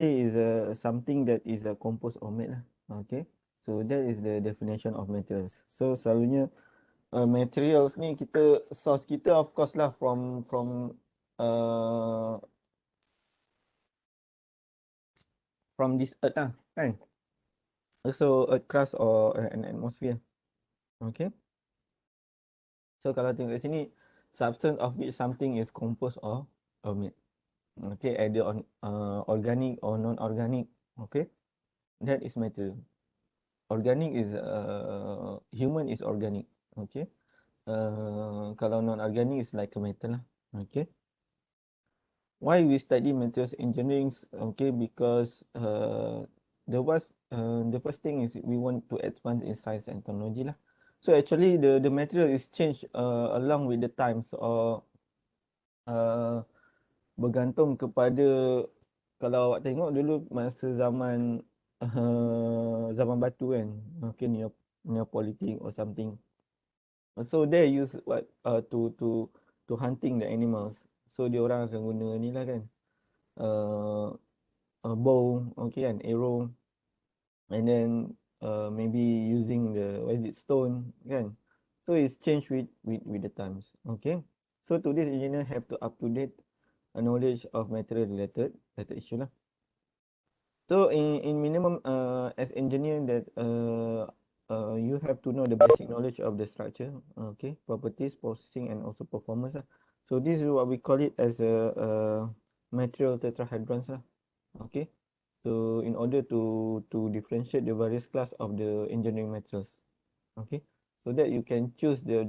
is something that is composed or made lah. Okay, so that is the definition of materials. So selalunya materials ni kita source kita of course lah uh, from this earth lah kan. Also earth crust or an atmosphere. Okay. So kalau tengok kat sini, substance of which something is composed or made. Okay, either on organic or non-organic. Okay, that is material. Organic is human is organic. Okay. Kalau non-organic is like a metal lah. Okay. Why we study materials engineering? Okay, because the first thing is we want to expand in science and technology lah. So actually the material is changed along with the times or uh, bergantung kepada kalau awak tengok dulu masa zaman zaman batu kan, mungkin Neolithic or something. So they use what to hunting the animals. So dia orang akan guna ni lah kan, uh, a bow, okay, an arrow, and then maybe using the what is it, stone kan. So it's changed with the times. Okay. So today's engineer have to up to date a knowledge of material related issue lah. So in minimum as engineer that you have to know the basic knowledge of the structure, okay, properties, processing, and also performance lah. So this is what we call it as a material tetrahedrons lah. Okay. So in order to differentiate the various class of the engineering materials, okay, so that you can choose the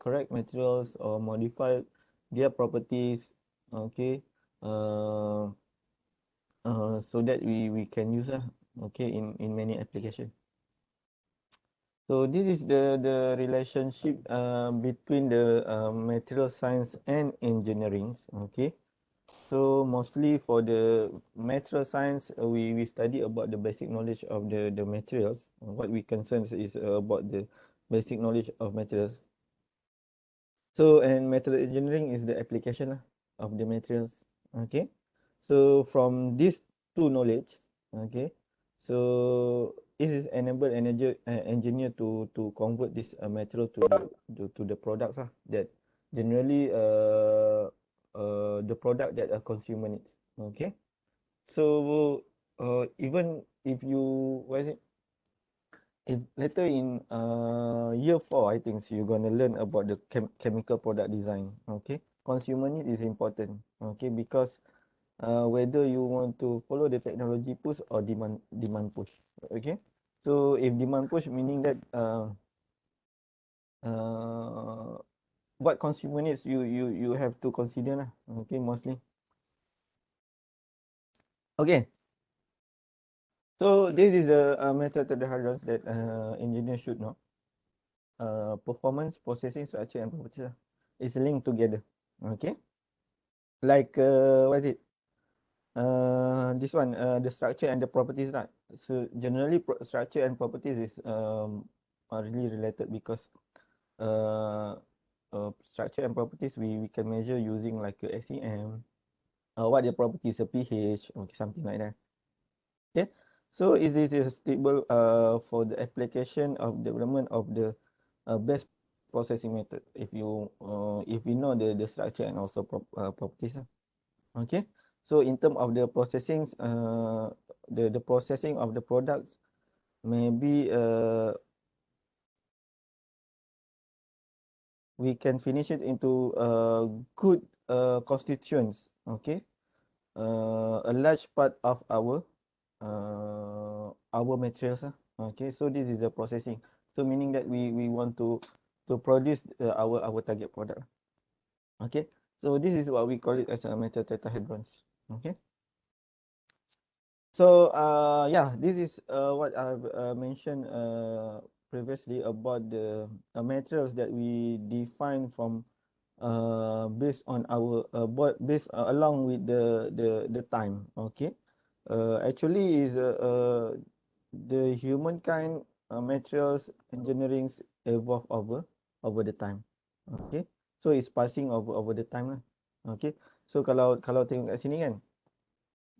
correct materials or modify their properties, okay, uh, so that we can use okay, in many application. So this is the relationship between the material science and engineering. Okay. So mostly for the material science, we study about the basic knowledge of the materials. What we concern is about the basic knowledge of materials. So and material engineering is the application of the materials. Okay. So from these two knowledge, okay, so it is enable engineer to convert this material to the products that generally the product that a consumer needs. Okay. So even if you what is it, if later in year 4 I think so you're gonna learn about the chemical product design. Okay, consumer need is important. Okay, because whether you want to follow the technology push or demand push. Okay, so if demand push meaning that uh, what consumer needs you have to consider lah. Okay, mostly. Okay, so this is a method to the hardware that engineer should know. Performance, processing, structure, and properties is linked together. Okay, like what is it? This one, the structure and the properties, right? So generally, structure and properties is are really related because uh, structure and properties we can measure using like a SEM. What the properties, a pH, or something like that. Okay, so is this is stable for the application of development of the best processing method if you know the structure and also properties. Okay, so in terms of the processing, the processing of the products maybe we can finish it into good constituents. Okay, a large part of our materials. Okay, so this is the processing. So meaning that we want to produce our target product. Okay, so this is what we call it as a metal tetrahedrons. Okay. So yeah, this is what I've mentioned previously about the materials that we define from based on our based along with the time. Okay, actually is the humankind materials engineering evolve over the time. Okay, so it's passing over the time lah. Okay, so kalau tengok kat sini kan,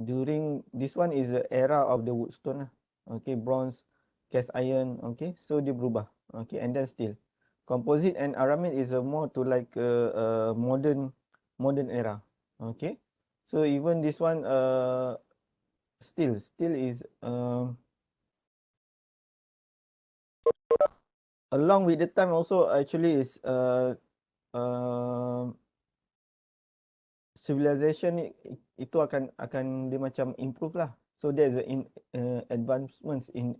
during this one is the era of the woodstone lah. Okay, bronze, cast iron. Okay, so dia berubah. Okay, and then steel. Composite and aramid is a more to like a modern era. Okay, so even this one steel is along with the time also actually is uh, civilization itu akan dia macam improve lah. So there's a advancements in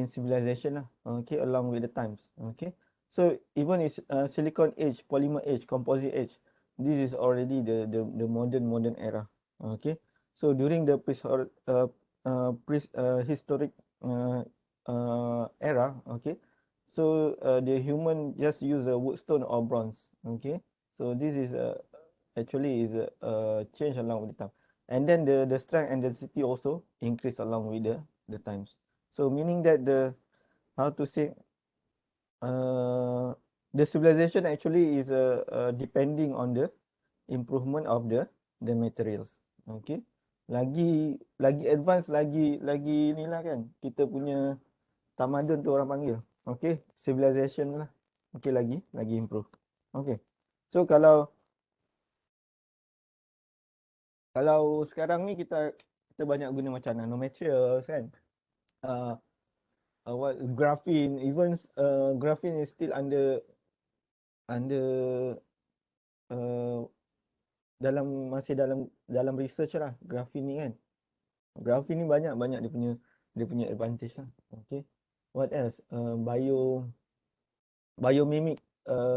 civilization lah. Okay, along with the times. Okay, so even is silicon age, polymer age, composite age, this is already the modern era. Okay, so during the prehistoric era. Okay, so the human just use a woodstone or bronze. Okay, so this is actually is a change along with the time, and then the strength and density also increase along with the times. So meaning that the how to say the civilization actually is depending on the improvement of the materials. Okay, lagi advance lagi ni lah kan kita punya tamadun tu orang panggil. Okay, civilization lah. Okay, lagi improve. Okay, so kalau sekarang ni kita banyak guna macam nanomaterials kan, what graphene, even graphene is still under masih dalam research lah graphene ni kan. Graphene ni banyak dia punya advantage lah. Okay, what else, biomimic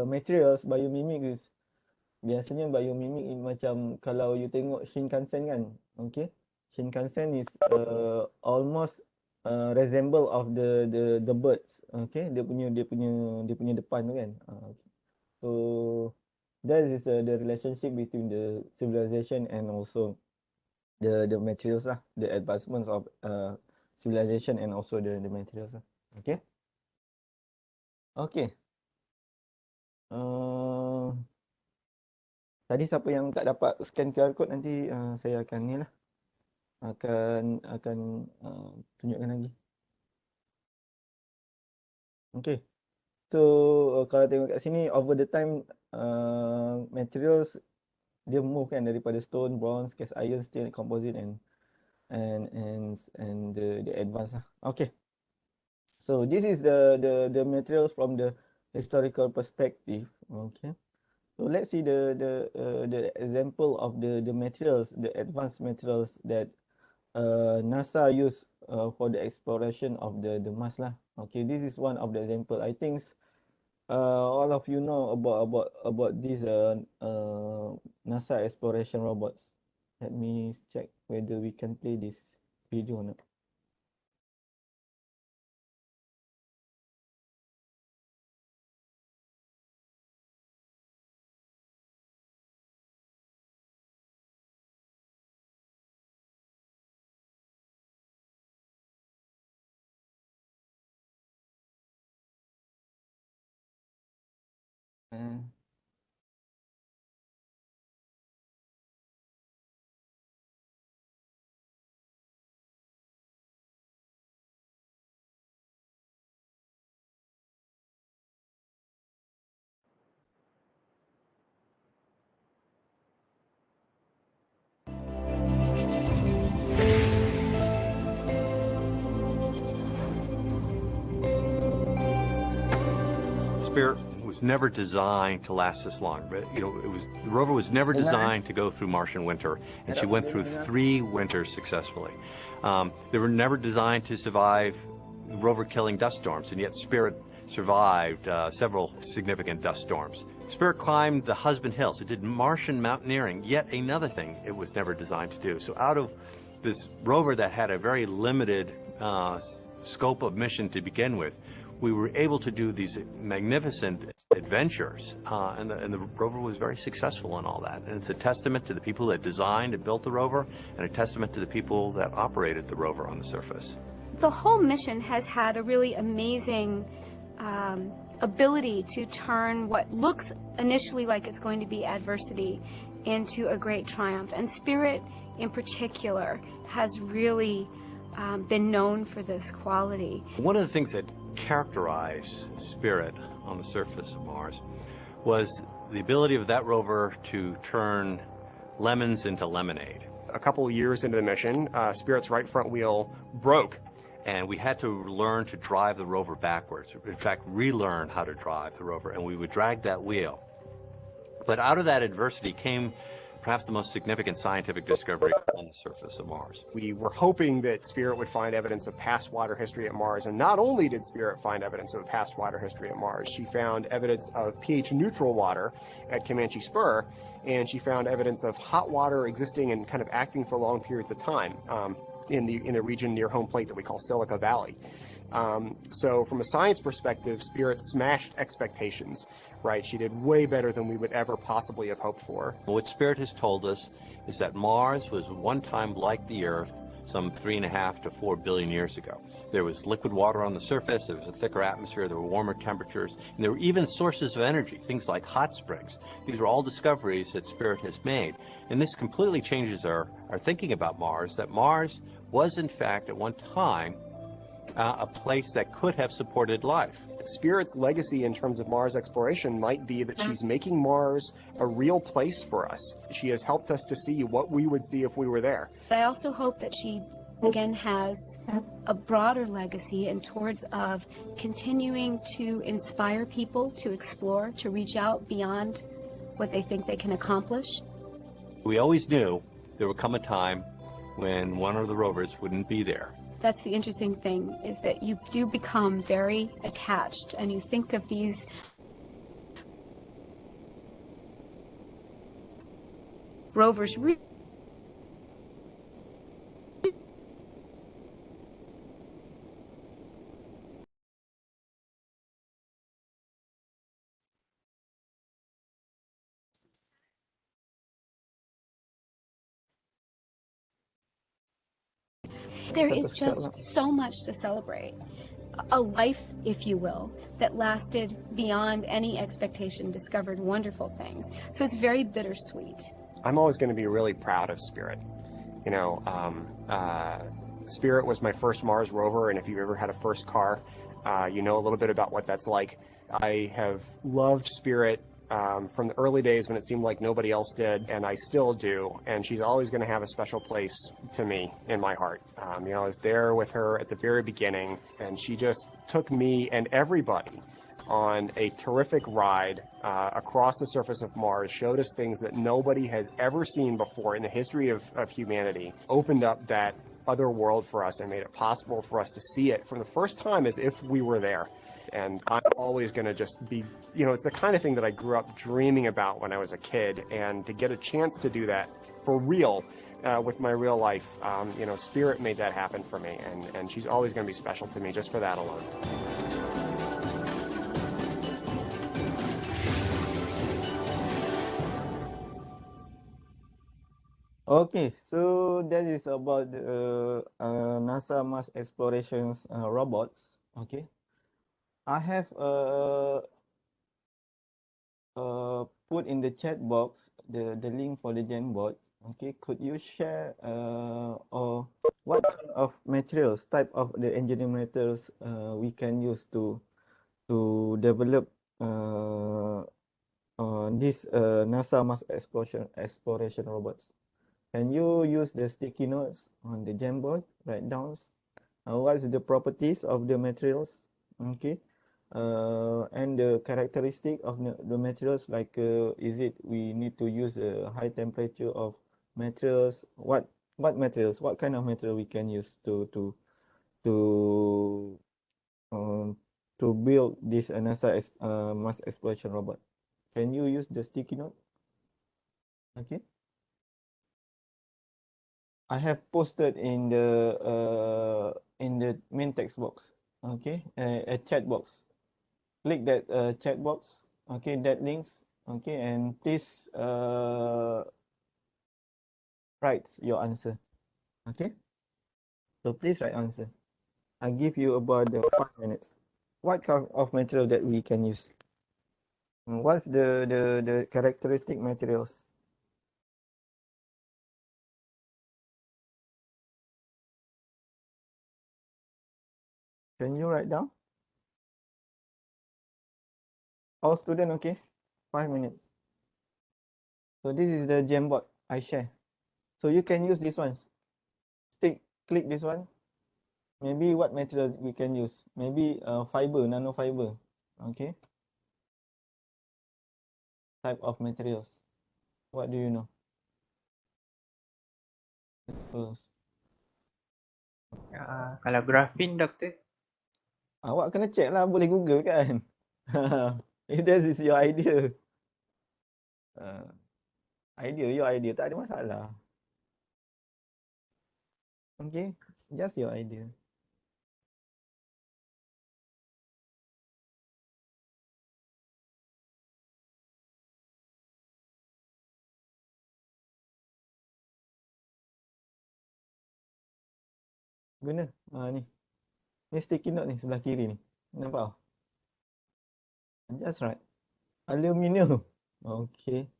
materials. Biomimic is biasanya biomimic macam kalau you tengok Shinkansen kan. Okay, Shinkansen is almost resemble of the birds. Okay, dia punya depan tu kan. So that is the relationship between the civilization and also the materials lah, the advancements of civilization and also the materials lah. Okay, okay. Tadi siapa yang tak dapat scan QR code, nanti saya akan ni lah, akan tunjukkan lagi. Okay, so kalau tengok kat sini over the time materials dia move kan daripada stone, bronze, cast iron, steel, composite and the advanced lah. Okay, so this is the materials from the historical perspective. Okay, so let's see the example of the materials, the advanced materials that NASA use for the exploration of the Mars lah. Okay, this is one of the example. I think all of you know about these NASA exploration robots. Let me check whether we can play this video or not. Spirit was never designed to last this long. But, you know, the rover was never designed to go through Martian winter, and she went through 3 winters successfully. They were never designed to survive rover-killing dust storms, and yet Spirit survived several significant dust storms. Spirit climbed the Husband Hills. It did Martian mountaineering, yet another thing it was never designed to do. So out of this rover that had a very limited scope of mission to begin with, we were able to do these magnificent adventures, and the rover was very successful in all that. And it's a testament to the people that designed and built the rover, and a testament to the people that operated the rover on the surface. The whole mission has had a really amazing ability to turn what looks initially like it's going to be adversity into a great triumph. And Spirit in particular has really been known for this quality. One of the things that characterized Spirit on the surface of Mars was the ability of that rover to turn lemons into lemonade. A couple of years into the mission, Spirit's right front wheel broke. And we had to learn to drive the rover backwards. In fact, relearn how to drive the rover, and we would drag that wheel. But out of that adversity came perhaps the most significant scientific discovery on the surface of Mars. We were hoping that Spirit would find evidence of past water history at Mars, and not only did Spirit find evidence of past water history at Mars, she found evidence of pH-neutral water at Comanche Spur, and she found evidence of hot water existing and kind of acting for long periods of time in the region near home plate that we call Silica Valley. So from a science perspective, Spirit smashed expectations, right? She did way better than we would ever possibly have hoped for. What Spirit has told us is that Mars was one time like the Earth some 3.5 to 4 billion years ago. There was liquid water on the surface, there was a thicker atmosphere, there were warmer temperatures, and there were even sources of energy, things like hot springs. These are all discoveries that Spirit has made. And this completely changes our thinking about Mars, that Mars was in fact at one time a place that could have supported life. Spirit's legacy in terms of Mars exploration might be that she's making Mars a real place for us. She has helped us to see what we would see if we were there. But I also hope that she, again, has a broader legacy in towards of continuing to inspire people to explore, to reach out beyond what they think they can accomplish. We always knew there would come a time when one of the rovers wouldn't be there. That's the interesting thing, is that you do become very attached, and you think of these rovers There is just so much to celebrate. A life, if you will, that lasted beyond any expectation, discovered wonderful things. So it's very bittersweet. I'm always going to be really proud of Spirit. You know, Spirit was my first Mars rover, and if you've ever had a first car, you know a little bit about what that's like. I have loved Spirit from the early days when it seemed like nobody else did, and I still do, and she's always going to have a special place to me in my heart. You know, I was there with her at the very beginning, and she just took me and everybody on a terrific ride across the surface of Mars, showed us things that nobody has ever seen before in the history of humanity, opened up that other world for us and made it possible for us to see it for the first time as if we were there. And I'm always going to just be, you know, it's the kind of thing that I grew up dreaming about when I was a kid, and to get a chance to do that for real with my real life, you know, Spirit made that happen for me, and she's always going to be special to me just for that alone. Okay, so that is about the NASA Mars explorations robots. Okay, I have put in the chat box the link for the GenBot. Okay, could you share or what kind of materials, type of the engineering materials we can use to develop this NASA Mars exploration robots? Can you use the sticky notes on the GenBot, write down what's the properties of the materials, okay, and the characteristic of the materials, like is it we need to use a high temperature of materials, what materials, what kind of material we can use to build this NASA Mars exploration robot. Can you use the sticky note? Okay. I have posted in the main text box, okay, a chat box. Click that chat box, okay, that links, okay, and please write your answer, okay. So please write answer. I give you about 5 minutes. What kind of material that we can use? What's the characteristic materials? Can you write down? All student, okay? 5 minutes. So this is the Jamboard I share. So you can use this one. Click this one. Maybe what material we can use? Maybe fiber, nano fiber. Okay. Type of materials. What do you know? Kalau grafin, doktor? Awak kena check lah, boleh Google kan? If this is your idea. Your idea, tak ada masalah. Okay, just your idea. Guna, ni. Ni sticky note ni, sebelah kiri ni. Nampak? Just right. Aluminium. Okay.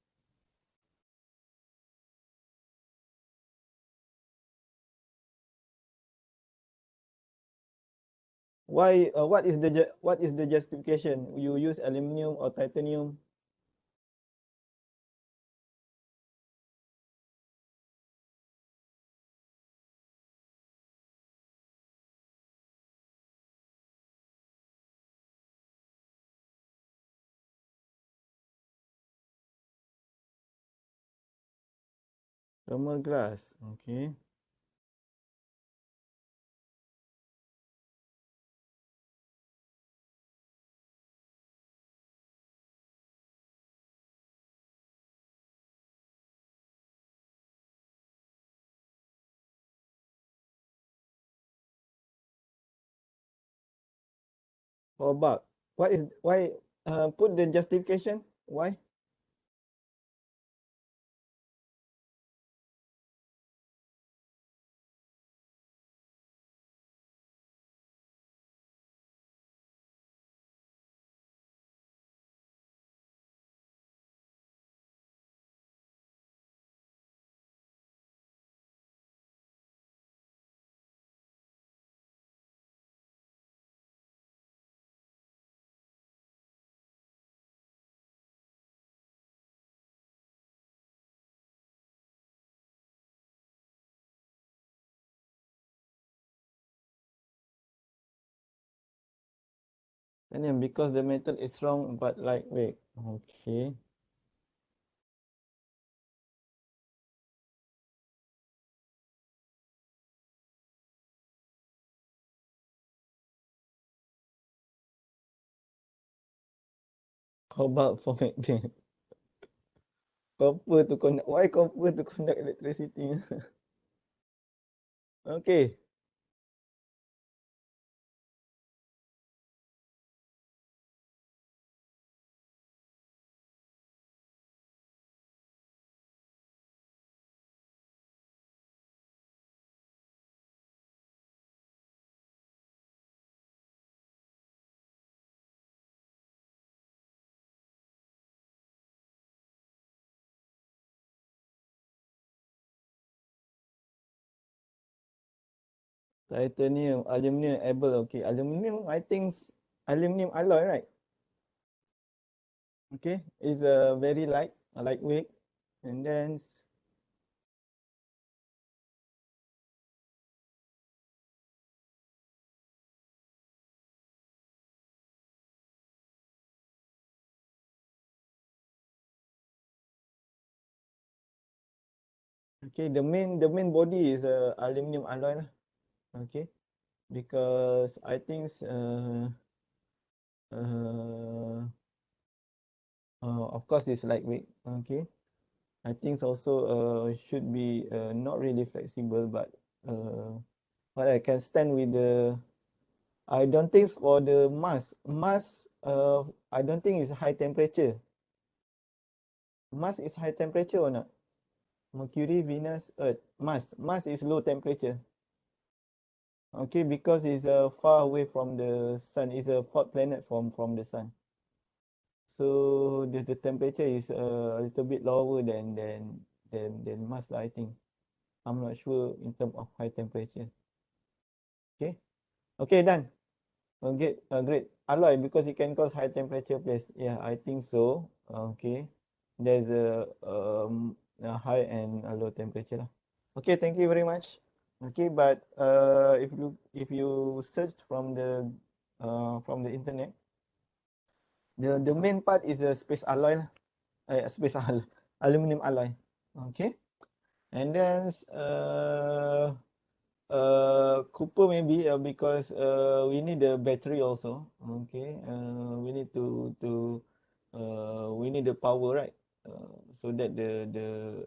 Why? What is the justification? You use aluminium or titanium? Thermal glass. Okay. For bulk. Why put the justification? Why? And then because the metal is strong but lightweight. Okay. Cobalt for magnet. Copper to conduct. Why copper to conduct electricity? Okay. Titanium, aluminium, able. Okay, aluminium. I think aluminium alloy, right? Okay, is a very lightweight, and then okay, the main body is a aluminium alloy lah. Okay, because I think of course it's lightweight. Okay, I think also should be not really flexible, but what I can stand with the. I don't think for the Mars. I don't think it's high temperature. Mars is high temperature or not? Mercury, Venus, Earth. Mars is low temperature. Okay, because it's far away from the sun. It's a hot planet from the sun. So the temperature is a little bit lower than Mars lah, I think. I'm not sure in terms of high temperature. Okay. Okay, done. great alloy because it can cause high temperature place. Yeah, I think so. Okay, there's a high and a low temperature lah. Okay, thank you very much. Okay, but if you search from the internet, the main part is a space alloy lah. Space alloy, aluminum alloy. Okay, and then copper maybe because we need the battery also. Okay, we need we need the power, right? So that the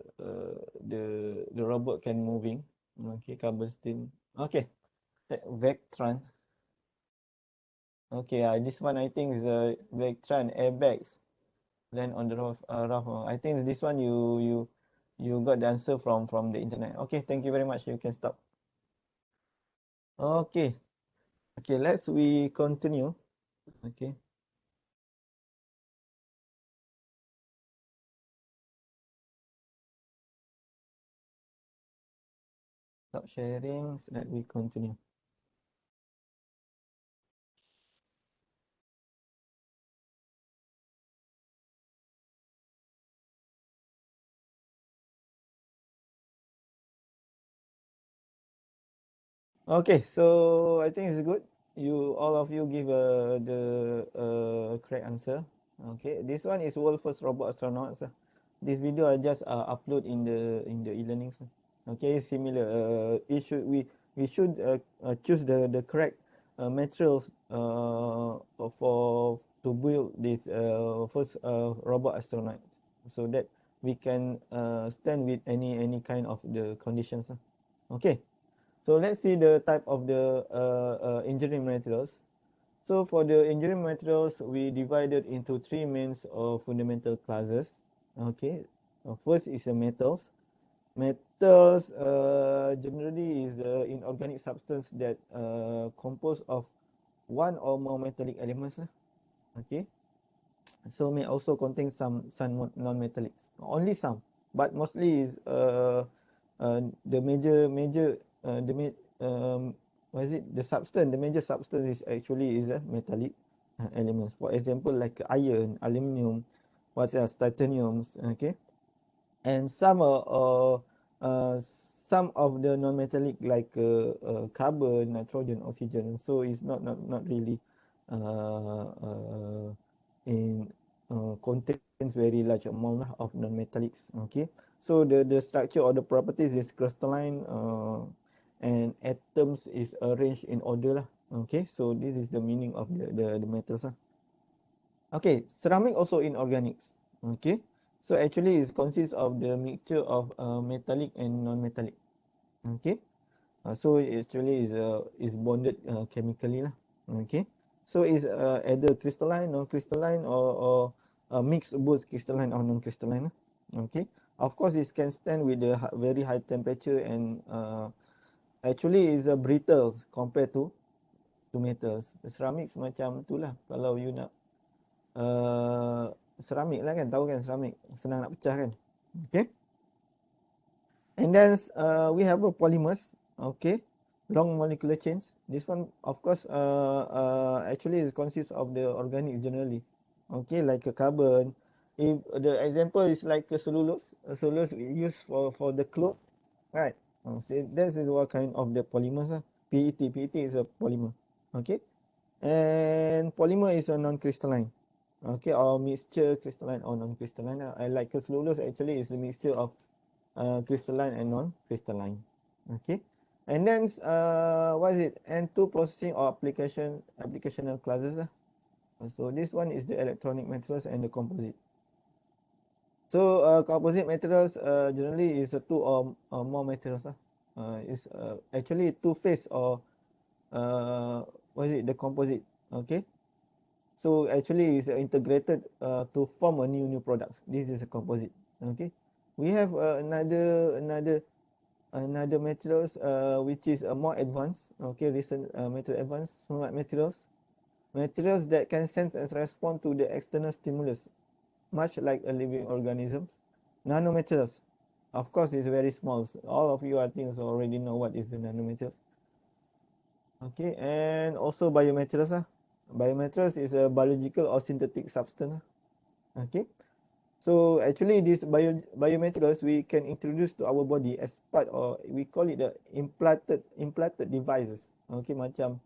robot can moving. Okay, carbon steel. Okay, Vectran. Okay, this one I think is a Vectran airbags. Land on the rough. I think this one you got the answer from the internet. Okay, thank you very much. You can stop. Okay. Okay, we continue. Okay. Stop sharing. Let we continue. Okay, so I think it's good. All of you give the correct answer. Okay, this one is world first robot astronauts. This video I just upload in the e-learnings. Okay, similar. We should choose the correct materials for to build this first robot astronaut, so that we can stand with any kind of the conditions. Okay. So let's see the type of the engineering materials. So for the engineering materials, we divided into three main fundamental classes. Okay, first is the metals. Metals generally is the inorganic substance that composed of one or more metallic elements. Okay, so may also contain some non-metallics. Only some, but mostly is the major what is it? The major substance is actually is a metallic elements. For example, like iron, aluminium, what else? Titanium. Okay, and some of the non-metallic like carbon, nitrogen, oxygen. So it's not really uh, uh, in contains very large amount of non-metallics. Okay, so the structure or the properties is crystalline and atoms is arranged in order lah. Okay, so this is the meaning of the metals lah. Okay, ceramic also inorganics. Okay, so actually it consists of the mixture of metallic and non-metallic. Okay, so it actually is bonded chemically lah. Okay, so it's either crystalline, non-crystalline, or mixed both crystalline or non-crystalline. Okay, of course it can stand with the very high temperature and actually is brittle compared to metals. Ceramics macam itulah kalau you nak ceramik lah kan, tahu kan ceramik senang nak pecah kan. Okay, and then we have a polymers. Okay, long molecular chains. This one of course actually it consists of the organic generally. Okay, like a carbon. If the example is like a cellulose used for the cloth, right? So that is what kind of the polymers. PET is a polymer. Okay, and polymer is a non-crystalline. Okay, or mixture crystalline or non-crystalline. I like cellulose actually is a mixture of crystalline and non-crystalline. Okay, and then what is it? N2 processing or applicational classes. So this one is the electronic materials and the composite. So composite materials generally is two or more materials. Is actually two phase or what is it? The composite. Okay. So actually is integrated to form a new products. This is a composite. Okay, we have another materials which is more advanced. Okay, recent material advanced smart materials that can sense and respond to the external stimulus, much like a living organisms. Nanomaterials, of course, is very small. All of you I think already know what is the nanomaterials. Okay, and also biomaterials lah. Biomaterials is a biological or synthetic substance lah. Okay, so actually this biomaterials we can introduce to our body as part, or we call it the implanted devices. Okay, macam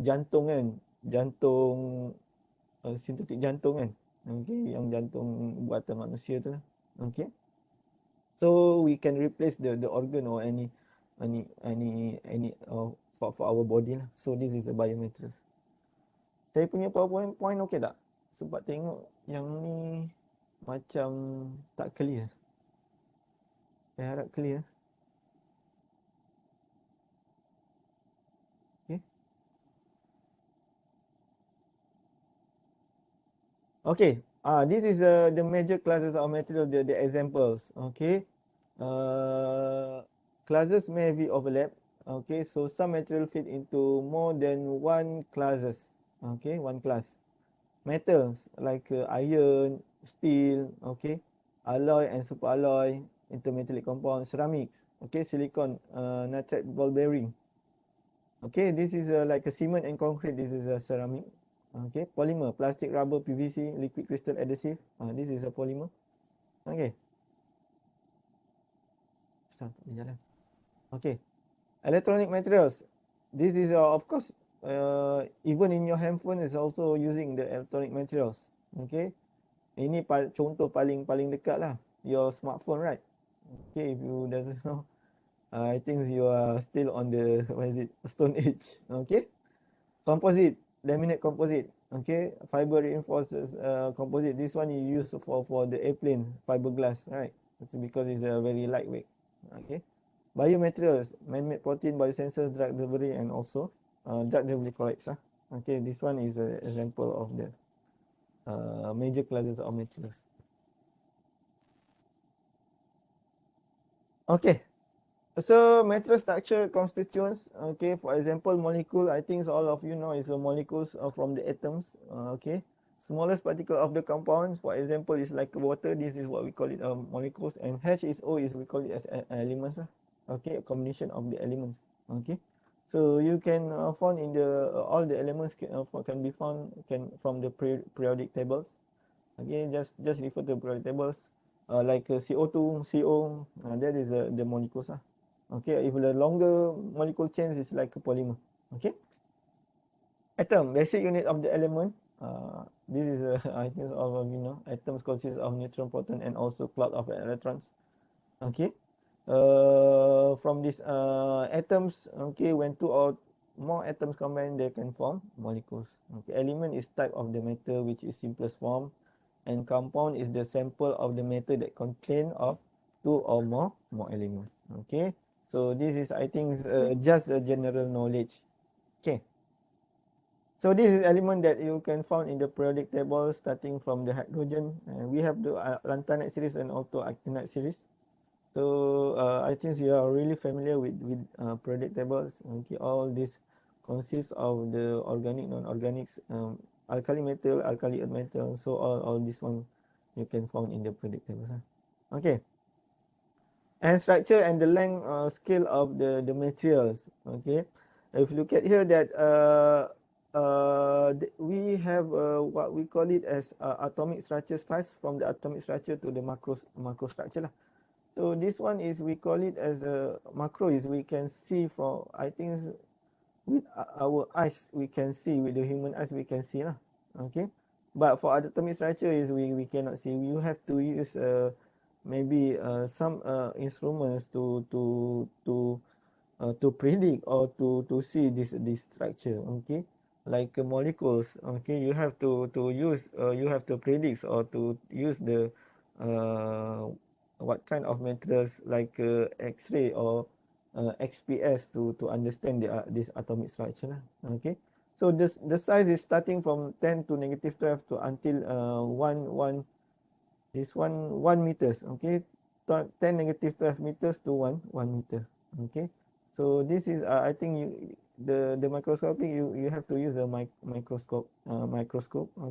jantung kan, jantung sintetik jantung kan. Okay, yang jantung buatan manusia tu lah. Okay, so we can replace the organ or any for our body lah. So this is a biomaterials. Saya punya PowerPoint okey tak? Sebab tengok yang ni macam tak clear. Saya harap clear. Okay. Okay. This is the major classes of material, the examples. Okay. Classes may be overlap. Okay. So some material fit into more than one classes. Okay. One class. Metals like iron, steel. Okay. Alloy and superalloy, intermetallic compound, ceramics. Okay. Silicon, nitride ball bearing. Okay. This is like a cement and concrete. This is a ceramic. Okay, polymer, plastic, rubber, PVC, liquid crystal adhesive. This is a polymer. Okay. Jalan. Okay. Electronic materials. This is of course even in your handphone is also using the electronic materials. Okay. Ini contoh paling dekat lah. Your smartphone, right? Okay, if you doesn't know, I think you are still on the stone age. Okay. Composite, laminate composite. Okay, fiber reinforces composite. This one you use for the airplane, fiberglass, right? It's because it's very lightweight. Okay, biomaterials, man-made protein, biosensors, drug delivery, and also drug delivery products. Okay, this one is an example of the major classes of materials. Okay. So material structure constituents, okay, for example, molecule, I think all of you know is a molecules from the atoms, okay. Smallest particle of the compounds, for example, is like water. This is what we call it molecules, and H is O is we call it as elements, okay, a combination of the elements, okay. So you can found in the all the elements can be found from the periodic tables. Okay, just refer to periodic tables, like CO2, CO, that is the molecules. Okay, if the longer molecule chains is like a polymer. Okay. Atom, basic unit of the element. This is I think all of you know. Atoms consist of neutron, proton, and also cloud of electrons. Okay. From these atoms, okay, when two or more atoms combine, they can form molecules. Okay. Element is type of the matter which is simplest form, and compound is the sample of the matter that contain of two or more elements. Okay. So this is, I think, just a general knowledge. Okay. So this is element that you can find in the periodic table, starting from the hydrogen. We have the lanthanide series and also actinide series. So I think you are really familiar with periodic tables. Okay, all this consists of the organic, non-organics, alkali metal, alkali earth metal. So all this one you can find in the periodic table. Okay. And structure and the length scale of the materials. Okay, if you look at here that we have what we call it as atomic structure starts from the atomic structure to the macro structure lah. So this one is we call it as a macro, is we can see from, I think with our eyes we can see, with the human eyes we can see lah. Okay, but for atomic structure is we cannot see. You have to use maybe some instruments to predict or to see this structure. Okay, like molecules. Okay, you have to use you have to predict or to use the what kind of materials like X-ray or XPS to understand this atomic structure. Okay, so the size is starting from 10 to -12 to until 1 meters. Okay, 10 -12 meters to 1 meter. Okay, so this is I think the microscopic you have to use the microscope.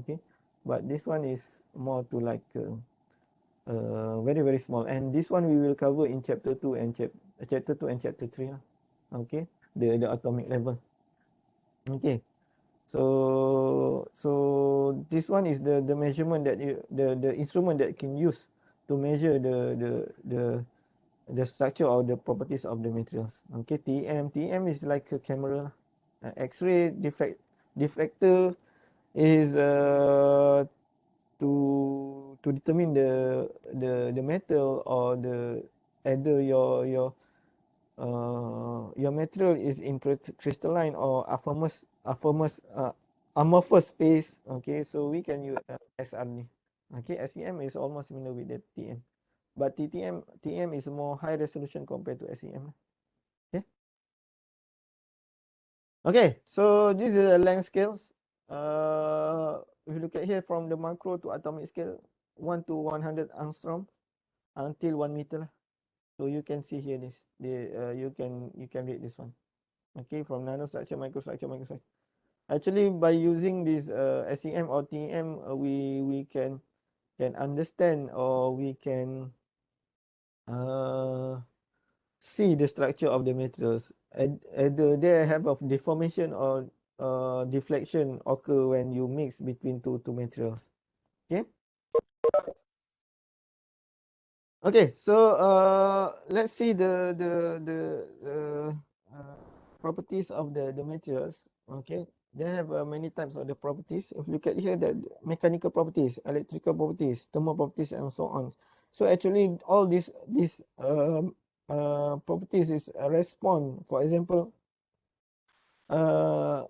Okay, but this one is more to like very small, and this one we will cover in chapter 2 and chapter 3. Okay, the atomic level. Okay. So this one is the measurement that the instrument that can use to measure the structure or the properties of the materials. Okay, TM is like a camera. X-ray diffractor is to determine the metal or the either your material is in crystalline or amorphous phase. Okay, so we can use SRD. Okay, SEM is almost similar with the TM, but TM is more high resolution compared to SEM. Okay. Okay, so this is the length scales. If you look at here from the macro to atomic scale, 1 to 100 angstrom until 1 meter. So you can see here this. You can read this one. Okay, from nanostructure, microstructure. Actually, by using this SEM or TEM, we can understand or we can see the structure of the materials. Either they have of deformation or deflection occur when you mix between two materials. Okay. Okay, so let's see the properties of the materials. Okay, they have many types of the properties. If you look at here, the mechanical properties, electrical properties, thermal properties, and so on. So actually, all these properties is a response. For example, uh,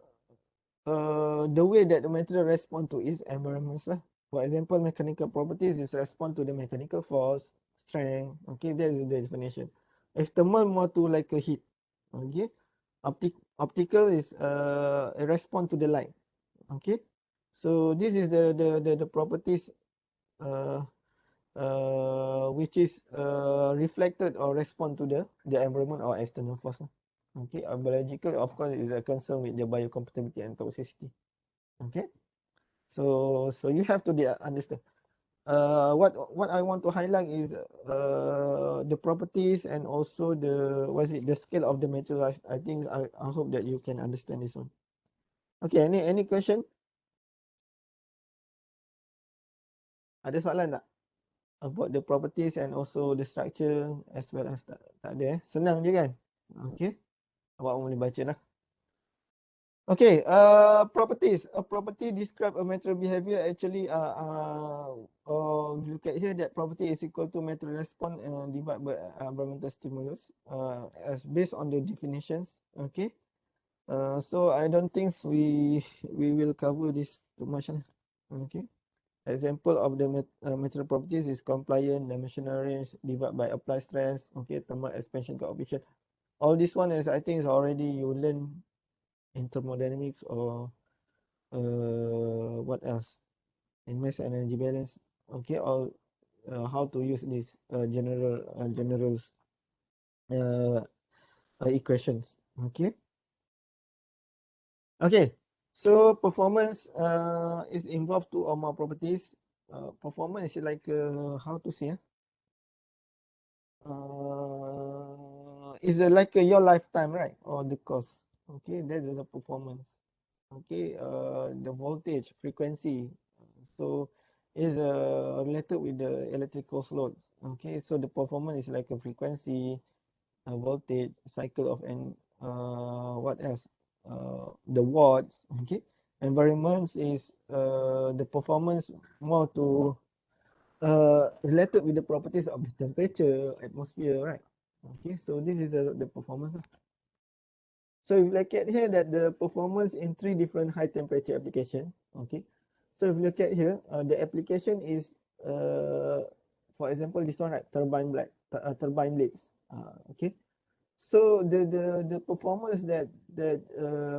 the way that the material respond to its environments lah. For example, mechanical properties is respond to the mechanical force, strength. Okay, that is the definition. If thermal, more to like a heat. Okay, optical is a respond to the light. Okay, so this is the properties uh, which is reflected or respond to the environment or external force. Okay, biological of course is a concern with the biocompatibility and toxicity. Okay, so you have to understand. What I want to highlight is the properties and also the scale of the material. I think I hope that you can understand this one. Okay, any question? Ada soalan tak about the properties and also the structure as well as tak ada? Senang je kan? Okay, awak boleh baca lah. Okay, properties. A property describe a material behavior. Actually, look at here that property is equal to material response divided by environmental stimulus. As based on the definitions. Okay. So I don't think we will cover this too much. Okay. Example of the material properties is compliant, dimensional range divided by applied stress. Okay, thermal expansion coefficient. All this one is I think is already you learn in thermodynamics or what else in mass energy balance. Okay, or how to use these general equations. Okay. Okay, so performance is involved two or more properties. Performance is like how to say is like your lifetime, right, or the cost. Okay, that is a performance. Okay, the voltage, frequency, so is related with the electrical loads. Okay, so the performance is like a frequency, a voltage, cycle of an what else? The watts. Okay, environments is the performance more to related with the properties of the temperature, atmosphere, right? Okay, so this is the performance. So if you look at here that the performance in 3 different high temperature application. Okay, so if you look at here, the application is for example this one, right, turbine blades. Okay, so the performance that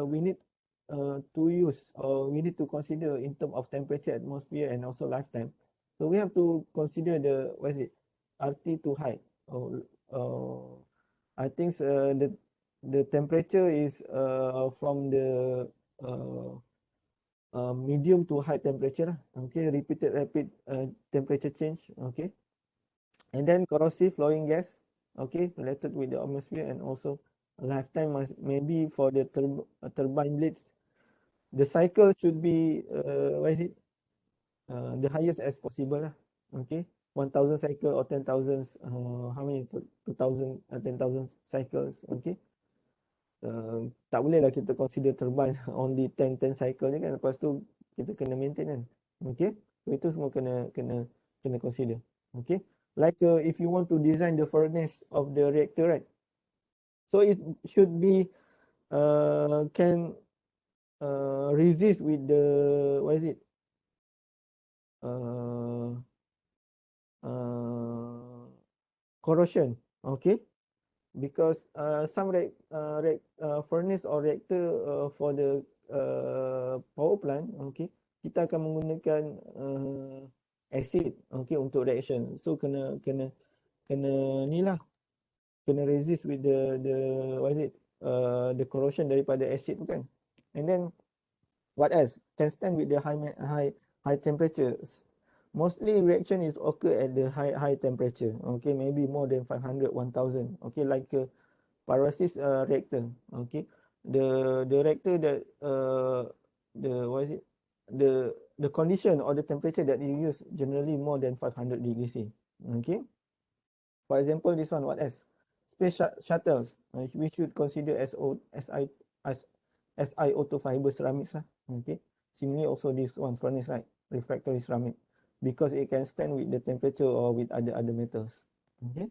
we need to use or we need to consider in terms of temperature, atmosphere, and also lifetime. So we have to consider the what is it, RT to high. I think the temperature is from the medium to high temperature lah. Okay, repeated rapid temperature change. Okay, and then corrosive flowing gas. Okay, related with the atmosphere and also lifetime must maybe for the turbine blades, the cycle should be what is it? The highest as possible lah. Okay, 1,000 cycle or 10,000. How many? 2,000, 10,000 cycles. Okay. Tak boleh lah kita consider turbine only 10 cycle je kan. Lepas tu kita kena maintain kan. Okay. So itu semua kena consider. Okay. Like if you want to design the furnace of the reactor, right? So it should be can resist with the what is it? Corrosion. Okay. Because some furnace or reactor for the power plant, okay, kita akan menggunakan acid, okay, untuk reaction. So kena ni lah, kena resist with the what is it, the corrosion daripada acid tu kan. And then what else? Can stand with the high temperature. Mostly reaction is occur at the high temperature. Okay, maybe more than 500, 1,000. Okay, like pyrolysis reactor. Okay, the reactor that the what is it, the condition or the temperature that you use generally more than 500 degrees C. Okay, for example, this one, what else? Space shuttles, we should consider SiO2 fiber ceramics lah. Okay, similarly also this one, furnace, right? Refractory ceramic, because it can stand with the temperature or with other metals. Okay,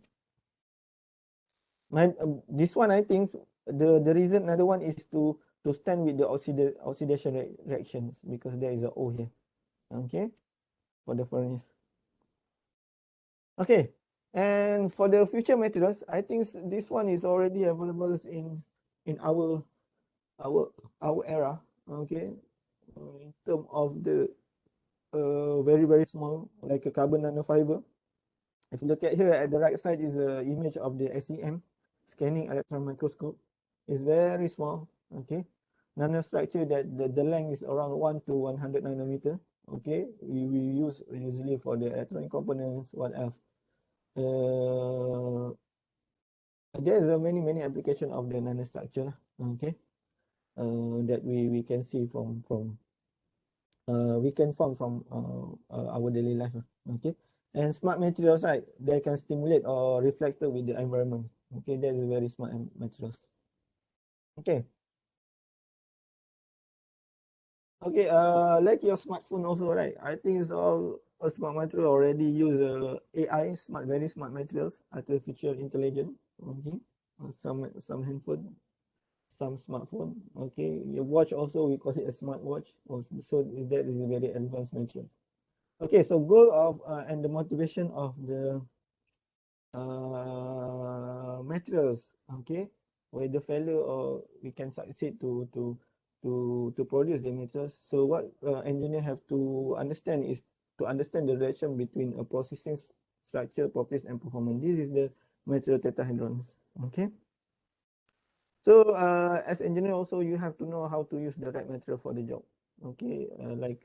this one I think the reason, another one is to stand with the oxidation reactions, because there is a O here. Okay, for the furnace. Okay, and for the future materials, I think this one is already available in our era. Okay, in terms of the very small, like a carbon nanofiber. If you look at here, at the right side is an image of the SEM, scanning electron microscope. It's very small. Okay, nanostructure that the length is around 1 to 100 nanometer. Okay, we use usually for the electronic components. What else? There's many application of the nanostructure. Okay, that we can see from we can form from our daily life. Okay, and smart materials, right? They can stimulate or reflect with the environment. Okay, that is very smart materials. Okay. Okay, like your smartphone also, right? I think it's all a smart material already use AI, very smart materials, artificial intelligence. Okay, some handphone, some smartphone. Okay, your watch also, we call it a smart watch. So that is a very advanced material. Okay, so goal of and the motivation of the materials. Okay, where the failure or we can succeed to produce the materials. So what engineer have to understand is to understand the relation between a processing structure, properties, and performance. This is the material tetrahedrons. Okay. So as engineer also, you have to know how to use the right material for the job. Okay, like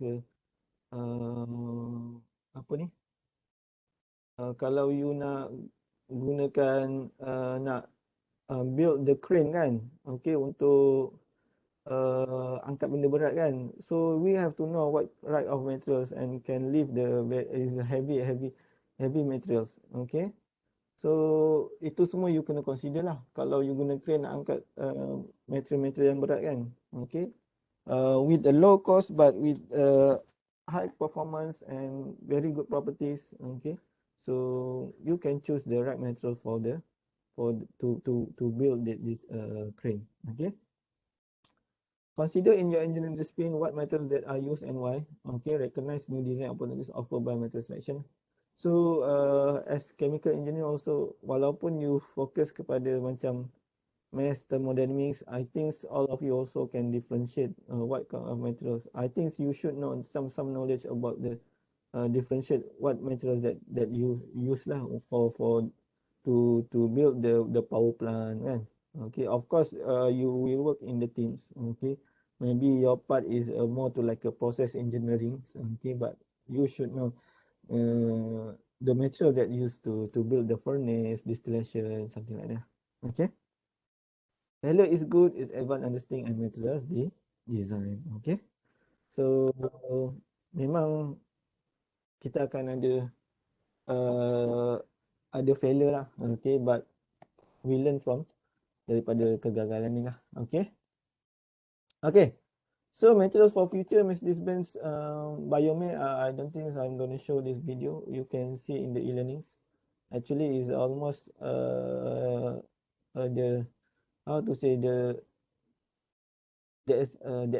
apa ni? Kalau you nak gunakan nak build the crane kan, okay, untuk angkat benda berat kan. So we have to know what right of materials and can lift the is heavy materials. Okay. So itu semua you kena consider lah kalau you guna crane nak angkat material yang berat kan. Okay. With a low cost but with high performance and very good properties. Okay. So you can choose the right material to build this crane. Okay. Consider in your engineering discipline what materials that are used and why. Okay, recognize new design opportunities offered by material selection. So as chemical engineer also, walaupun you focus kepada macam mass thermodynamics, I think all of you also can differentiate what kind of materials. I think you should know some knowledge about the differentiate what materials that you use lah for to build the power plant kan. Okay, of course you will work in the teams. Okay, maybe your part is more to like a process engineering. Okay, but you should know the material that used to build the furnace, distillation, something like that. Okay. Failure is good is advanced understanding and materials design. Okay. So memang kita akan ada failure lah. Okay, but we learn from daripada kegagalan ni lah. Okay. Okay. So materials for future Mercedes-Benz Biomed, I don't think I'm going to show this video. You can see in the e-learnings. Actually, is almost the how to say the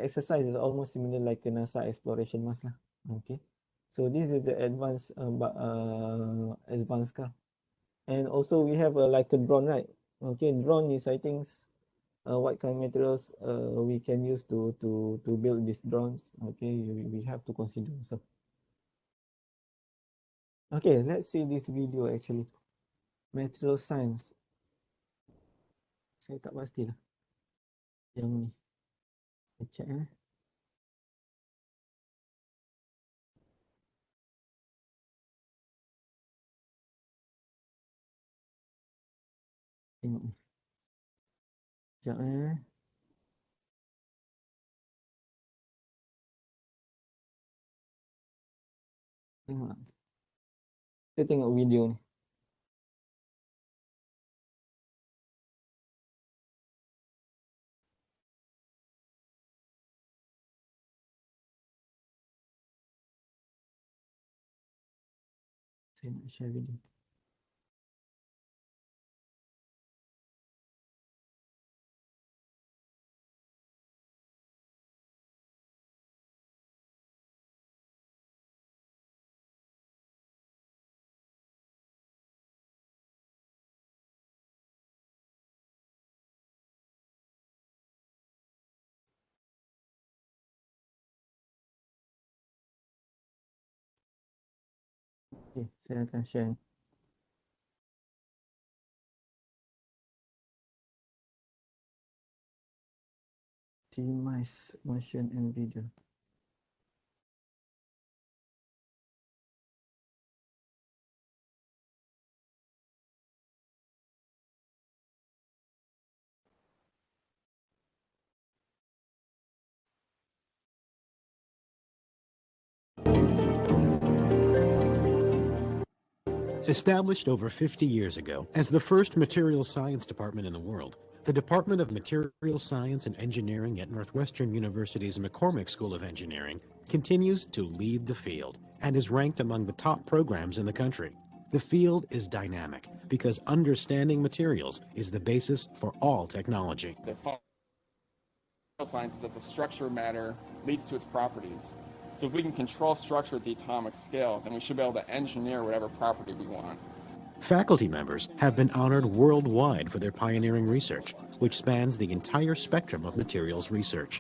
exercise is almost similar like a NASA exploration mask lah. Okay. So this is the advanced car, and also we have like a drone, right? Okay, drone is I think what kind of materials we can use to build these drones. Okay, we have to consider so. Okay, let's see this video actually. Material science. Saya tak pastilah yang ni. Check Tengok ni. Sekejap Tengok. Kita tengok video ni. Saya nak share video. Okay, saya akan share. Optimize motion and video. Established over 50 years ago as the first materials science department in the world, the Department of Materials Science and Engineering at Northwestern University's McCormick School of Engineering continues to lead the field and is ranked among the top programs in the country. The field is dynamic because understanding materials is the basis for all technology. The fundamental science is that the structure of matter leads to its properties. So if we can control structure at the atomic scale, then we should be able to engineer whatever property we want. Faculty members have been honored worldwide for their pioneering research, which spans the entire spectrum of materials research.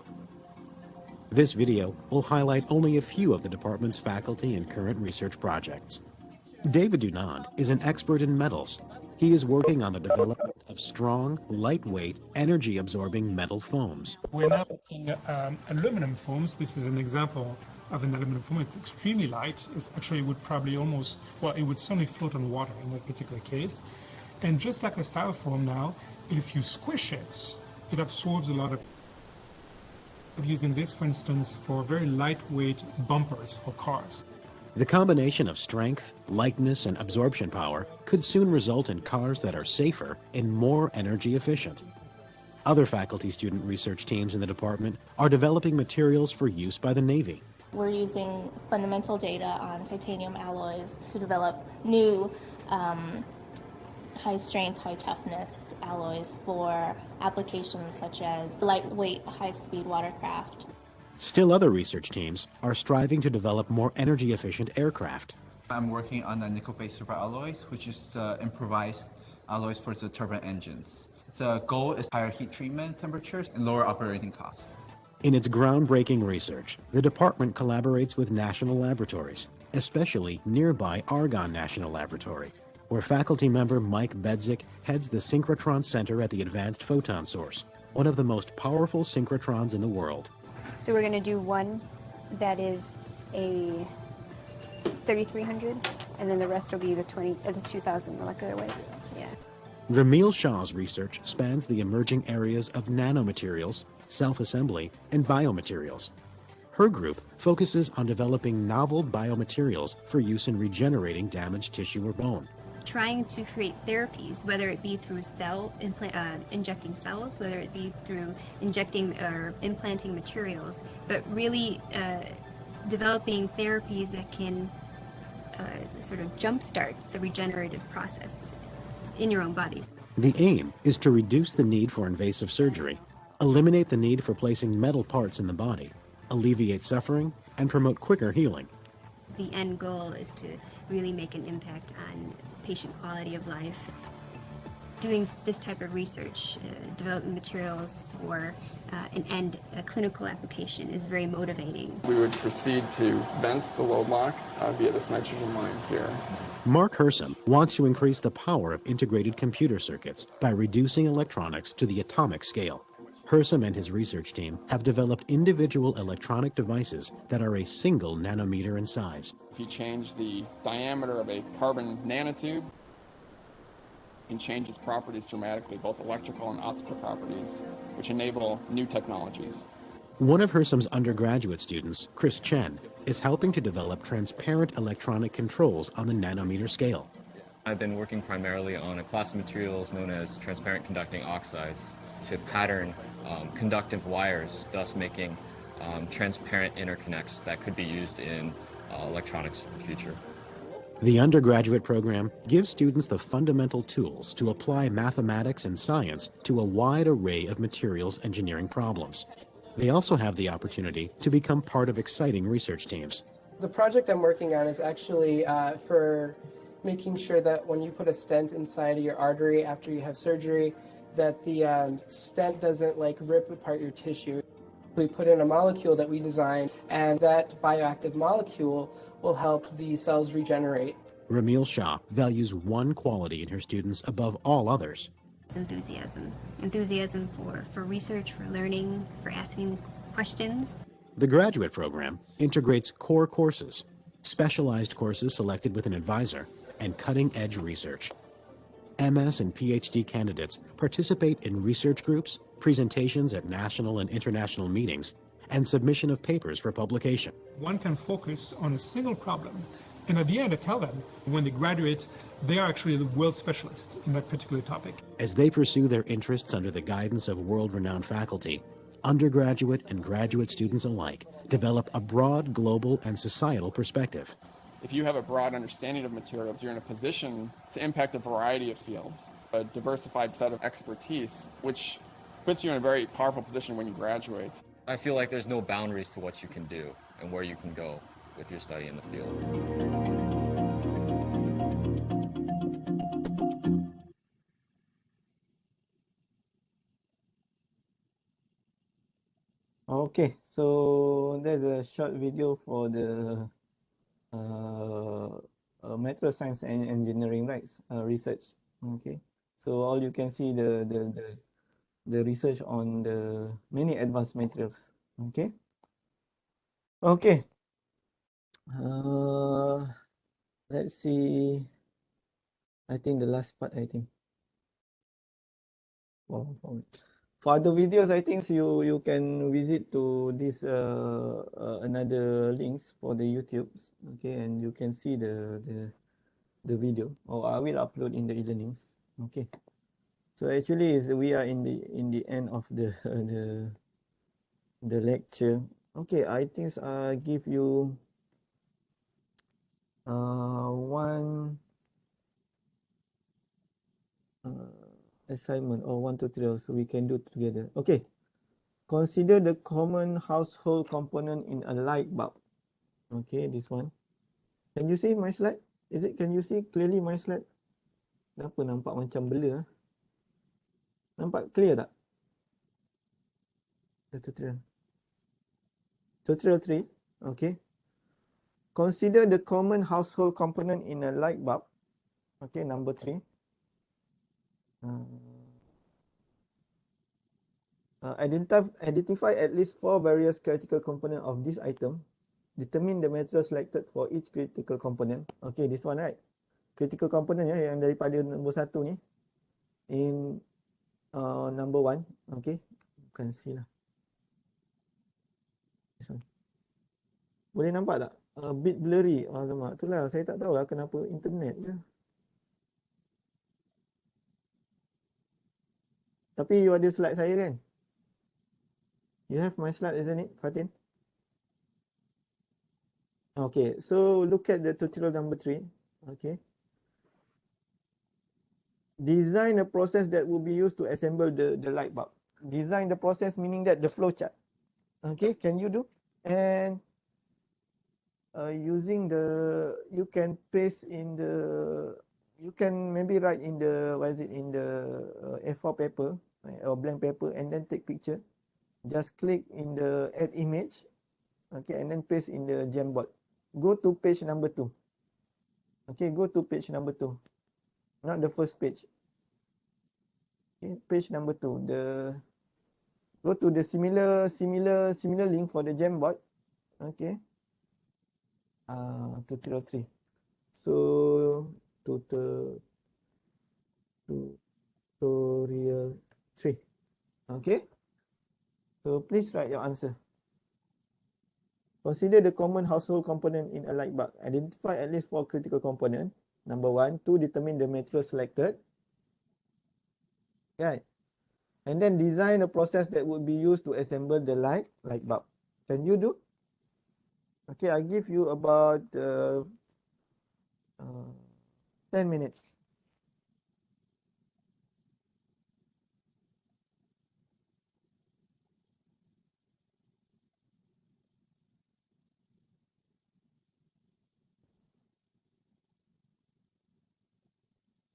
This video will highlight only a few of the department's faculty and current research projects. David Dunand is an expert in metals. He is working on the development of strong, lightweight, energy-absorbing metal foams. We're now making aluminum foams. This is an example of an aluminum foam. It's extremely light. It's actually would probably almost, well, it would certainly float on water in that particular case. And just like a styrofoam now, if you squish it, it absorbs a lot of. I've used in this, for instance, for very lightweight bumpers for cars. The combination of strength, lightness, and absorption power could soon result in cars that are safer and more energy efficient. Other faculty student research teams in the department are developing materials for use by the Navy. We're using fundamental data on titanium alloys to develop new high strength, high toughness alloys for applications such as lightweight, high-speed watercraft. Still other research teams are striving to develop more energy efficient aircraft. I'm working on the nickel-based superalloys, which is improvised alloys for the turbine engines. The goal is higher heat treatment temperatures and lower operating costs. In its groundbreaking research, the department collaborates with national laboratories, especially nearby Argonne National Laboratory, where faculty member Mike Bedzik heads the Synchrotron Center at the Advanced Photon Source, one of the most powerful synchrotrons in the world. So we're going to do one that is a 3300, and then the rest will be the 2000 molecular weight. Yeah. Ramil Shah's research spans the emerging areas of nanomaterials, self-assembly, and biomaterials. Her group focuses on developing novel biomaterials for use in regenerating damaged tissue or bone. Trying to create therapies, whether it be through injecting cells, whether it be through injecting or implanting materials, but really developing therapies that can sort of jumpstart the regenerative process in your own bodies. The aim is to reduce the need for invasive surgery, eliminate the need for placing metal parts in the body, alleviate suffering, and promote quicker healing. The end goal is to really make an impact on patient quality of life. Doing this type of research, developing materials for a clinical application is very motivating. We would proceed to vent the load lock via this nitrogen line here. Mark Hersom wants to increase the power of integrated computer circuits by reducing electronics to the atomic scale. Hersom and his research team have developed individual electronic devices that are a single nanometer in size. If you change the diameter of a carbon nanotube, it can change its properties dramatically, both electrical and optical properties, which enable new technologies. One of Hersom's undergraduate students, Chris Chen, is helping to develop transparent electronic controls on the nanometer scale. I've been working primarily on a class of materials known as transparent conducting oxides to pattern conductive wires, thus making transparent interconnects that could be used in electronics of the future. The undergraduate program gives students the fundamental tools to apply mathematics and science to a wide array of materials engineering problems. They also have the opportunity to become part of exciting research teams. The project I'm working on is actually for making sure that when you put a stent inside of your artery after you have surgery, that the stent doesn't rip apart your tissue. We put in a molecule that we designed, and that bioactive molecule will help the cells regenerate. Ramil Shah values one quality in her students above all others. It's enthusiasm. Enthusiasm for research, for learning, for asking questions. The graduate program integrates core courses, specialized courses selected with an advisor, and cutting-edge research. MS and PhD candidates participate in research groups, presentations at national and international meetings, and submission of papers for publication. One can focus on a single problem, and at the end I tell them, when they graduate, they are actually the world specialist in that particular topic. As they pursue their interests under the guidance of world-renowned faculty, undergraduate and graduate students alike develop a broad global and societal perspective. If you have a broad understanding of materials, you're in a position to impact a variety of fields, a diversified set of expertise, which puts you in a very powerful position when you graduate. I feel like there's no boundaries to what you can do and where you can go with your study in the field. Okay, so there's a short video for the material science and engineering, right? Research. Okay, so all you can see the research on the many advanced materials. Okay. Okay. Let's see. I think the last part. For other videos, I think you can visit to this another links for the YouTube. Okay, and you can see the video, or I will upload in the e-learnings. Okay. So actually, we are in the end of the lecture. Okay, I think I give you one assignment, or 1, 2, 3, so we can do together. Okay, consider the common household component in a light bulb. Okay, this one. Can you see my slide? Can you see clearly my slide? Kenapa nampak macam blur? Nampak clear tak? Tutorial 3. Okay. Consider the common household component in a light bulb. Okay, number 3. Identify at least 4 various critical components of this item. Determine the material selected for each critical component. Okay, this one, right? Critical component ya, yang daripada nombor 1 ni. in number 1. Okay, you can see lah. This one. Boleh nampak tak? A bit blurry. Alamak, itulah saya tak tahu lah kenapa internet je. Tapi you ada slide saya kan? You have my slide, isn't it, Fatin? Okay, so look at the tutorial number 3. Okay. Design a process that will be used to assemble the light bulb. Design the process meaning that the flow chart. Okay, can you do? And using the, you can paste in the, you can maybe write in the, what is it, in the A4 paper or blank paper and then take picture. Just click in the add image. Okay, and then paste in the Jamboard. Go to page number 2. Okay, go to page number 2. Not the first page. Okay, page number 2. Go to the similar link for the Jamboard. Okay. Tutorial 3. So tutorial 3. Okay. So please write your answer. Consider the common household component in a light bulb. Identify at least 4 critical components. Number 1, to determine the material selected. Right. And then design a process that would be used to assemble the light bulb. Can you do? Okay, I give you about 10 minutes.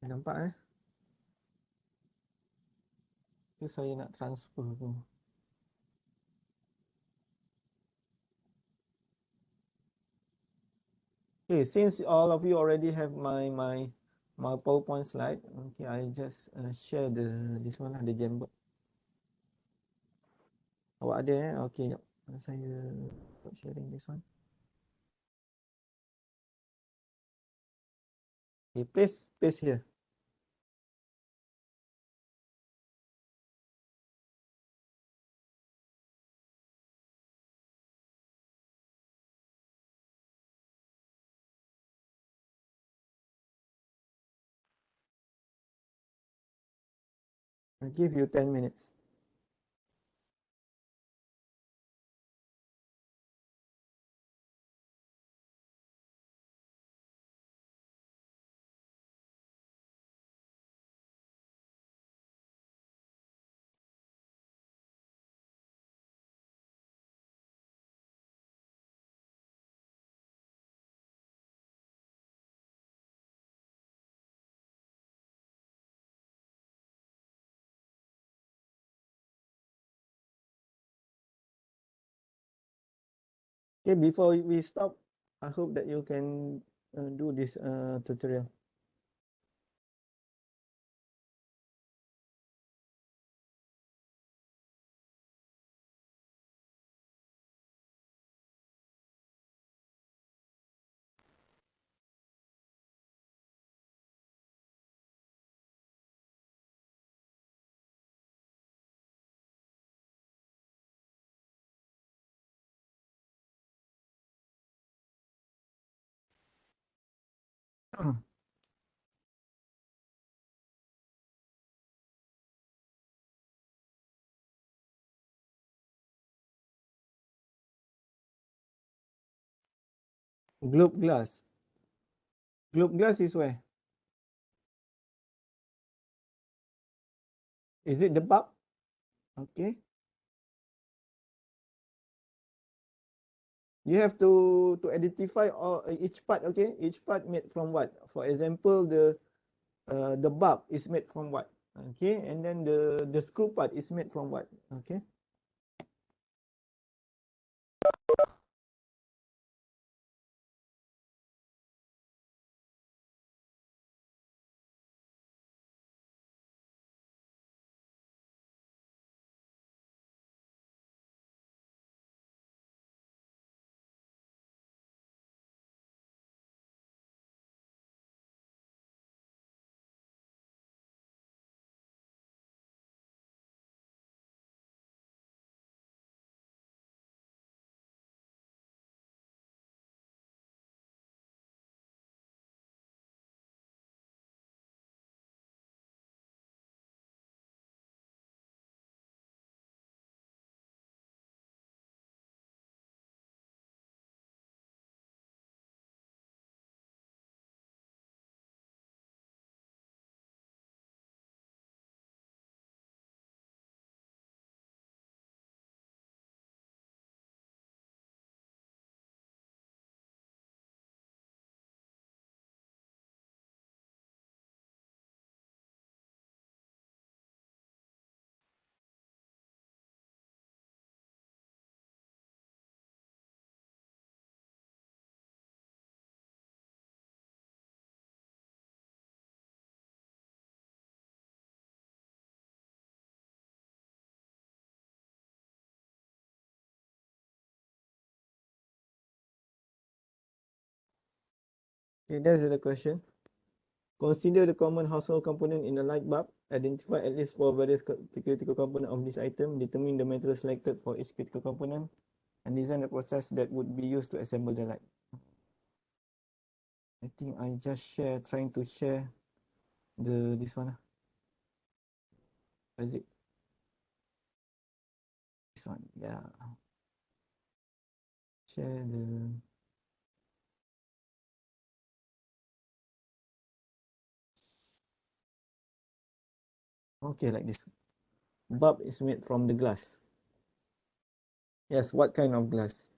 Nampak Itu saya nak transfer tu. Okay, since all of you already have my PowerPoint slide, okay, I just share this one lah, the Jamboard. Awak ada Okay, jap. Saya sharing this one. Okay, paste here. I give you 10 minutes. Okay, before we stop, I hope that you can do this tutorial. Globe glass. Globe glass is where? Is it the bulb? Okay. You have to identify each part. Okay, each part made from what? For example, the bulb is made from what? Okay, and then the screw part is made from what? Okay. Okay, that's the question. Consider the common household component in a light bulb. Identify at least 4 various critical components of this item. Determine the material selected for each critical component. And design the process that would be used to assemble the light. I think I just trying to share this one. What is it? This one, yeah. Share the. Okay, like this. Bulb is made from the glass. Yes, what kind of glass?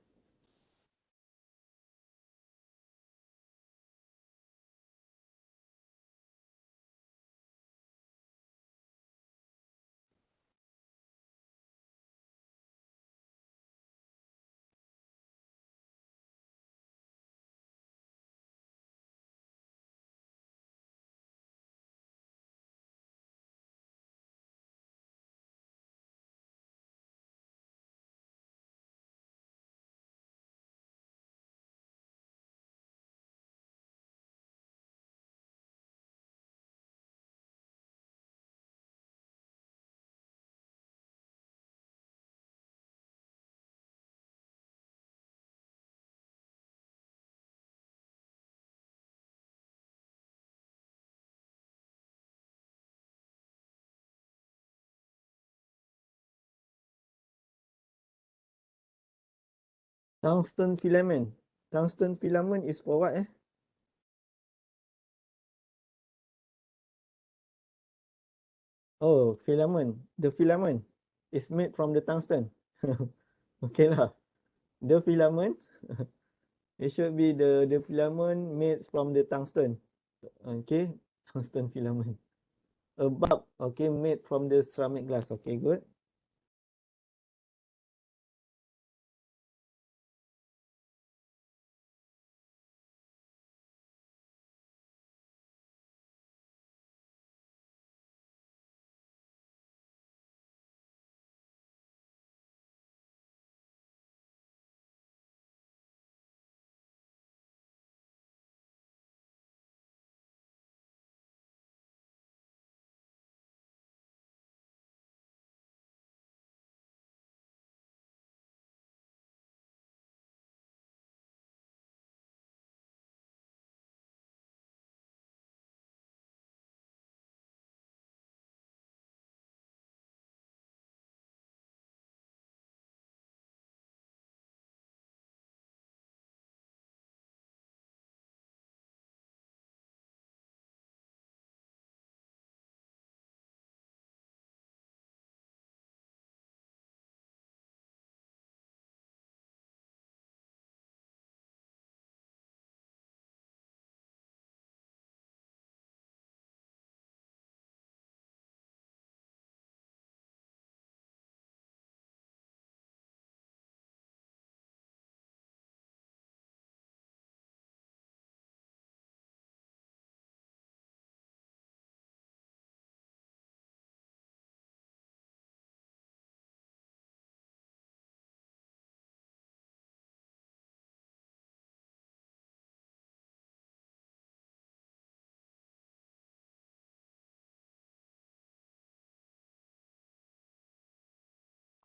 Tungsten filament. Tungsten filament is for what? Oh, filament. The filament is made from the tungsten. Okay lah. The filament. It should be the filament made from the tungsten. Okay. Tungsten filament. A bulb. Okay, made from the ceramic glass. Okay, good.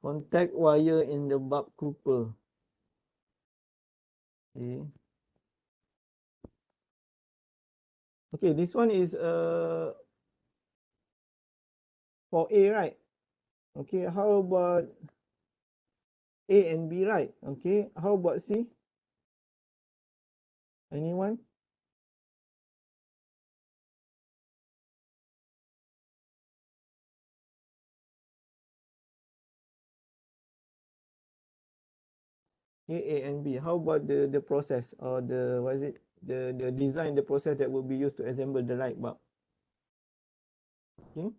Contact wire in the bulb cooper. Okay. Okay, this one is for A, right? Okay, how about A and B, right? Okay, how about C? Anyone? Okay, A and B. How about the process or the what is it? The design, the process that will be used to assemble the light bulb. Okay.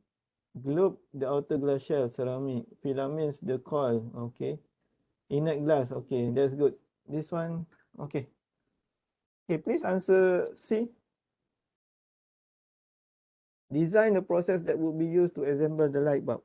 Globe, the outer glass shell, ceramic. Filaments, the coil. Okay. Inert glass. Okay, that's good. This one, okay. Okay, please answer C. Design the process that would be used to assemble the light bulb.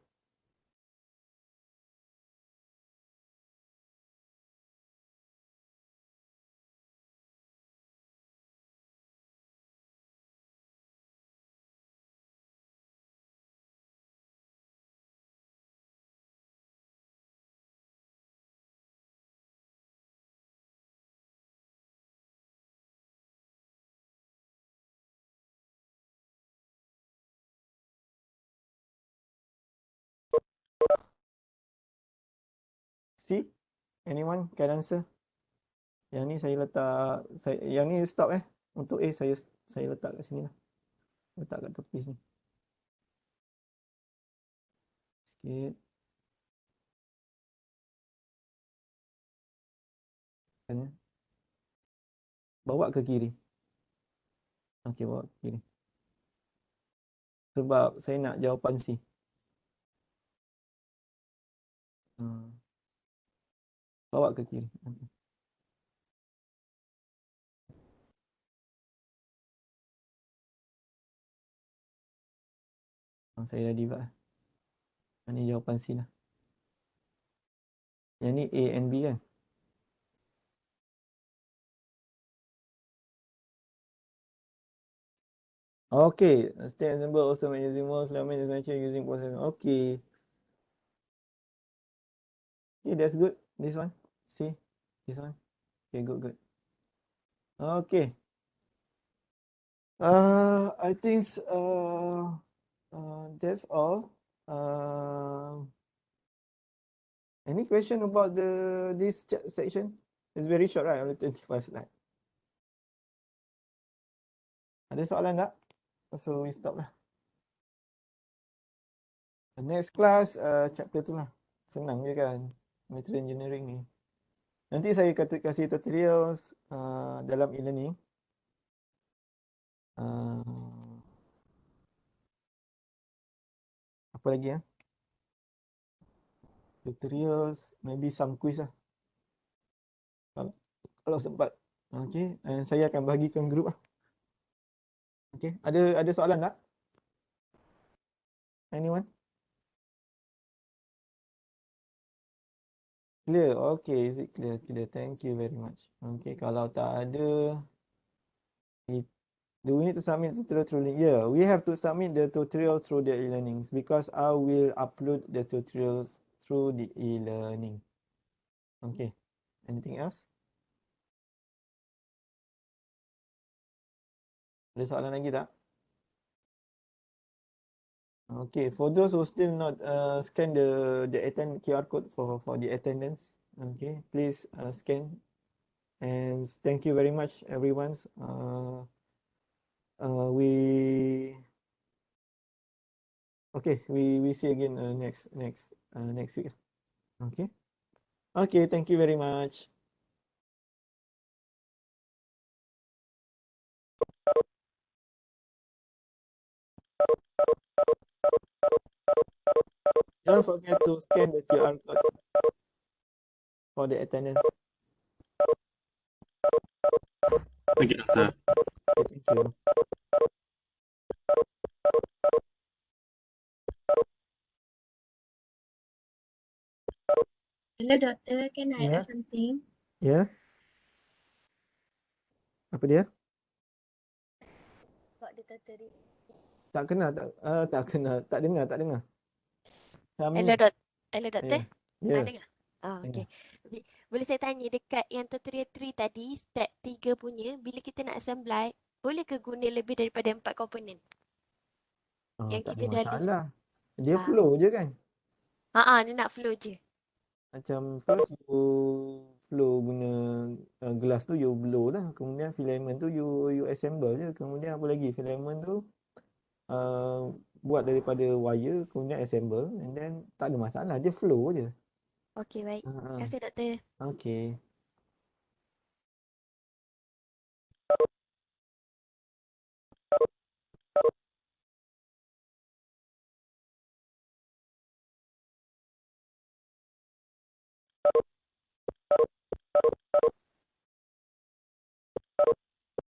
C? Anyone can answer? Yang ni saya letak, yang ni stop Untuk A saya letak kat sini lah. Letak kat tepi sini. Sikit. Bawa ke kiri. Okey, bawa ke kiri. Sebab saya nak jawapan C. Bawa ke kiri. Saya dah divide. Ini jawapan C lah. Yang ni A and B kan? Okay, state example also when using more filament is mentioned using process. Okay. Okay, that's good. This one. See? This one. Okay, good. Okay. I think that's all. Any question about this section? It's very short, right? Only 25 slides. Ada soalan tak? So we stop lah. The next class, chapter tu lah. Senang je kan, material engineering ni. Nanti saya kasih tutorials dalam e-learning. Apa lagi tutorials, maybe some quiz lah. Kalau sempat. Okay, and saya akan bagikan group lah. Okay, ada soalan tak? Anyone? Clear? Okay, is it clear? Clear. Thank you very much. Okay, kalau tak ada, do we need to submit the tutorial through link? Yeah, we have to submit the tutorial through the e-learnings because I will upload the tutorials through the e-learning. Okay, anything else? Ada soalan lagi tak? Okay, for those who still not scan the QR code for the attendance, okay, please scan. And thank you very much, everyone. We see again next week. Okay, thank you very much. Don't forget to scan the QR code for the attendance. Thank you, Doctor. Okay, thank you. Hello, Doctor. Can I ask something? Yeah. Apa dia? Tak kena, tak dengar. Hello, Doktor. Ya. Dengar? Okay. Boleh saya tanya dekat yang tutorial 3 tadi, step 3 punya, bila kita nak assemble, boleh ke guna lebih daripada 4 komponen? Yang Tak kita ada dah masalah. Dia flow je kan? dia nak flow je. Macam first you flow guna gelas tu you blow lah. Kemudian filament tu you assemble je. Kemudian apa lagi? Filament tu buat daripada wire, kemudian assemble, and then tak ada masalah, dia flow je. Okey, baik. Terima kasih, Doktor. Okey.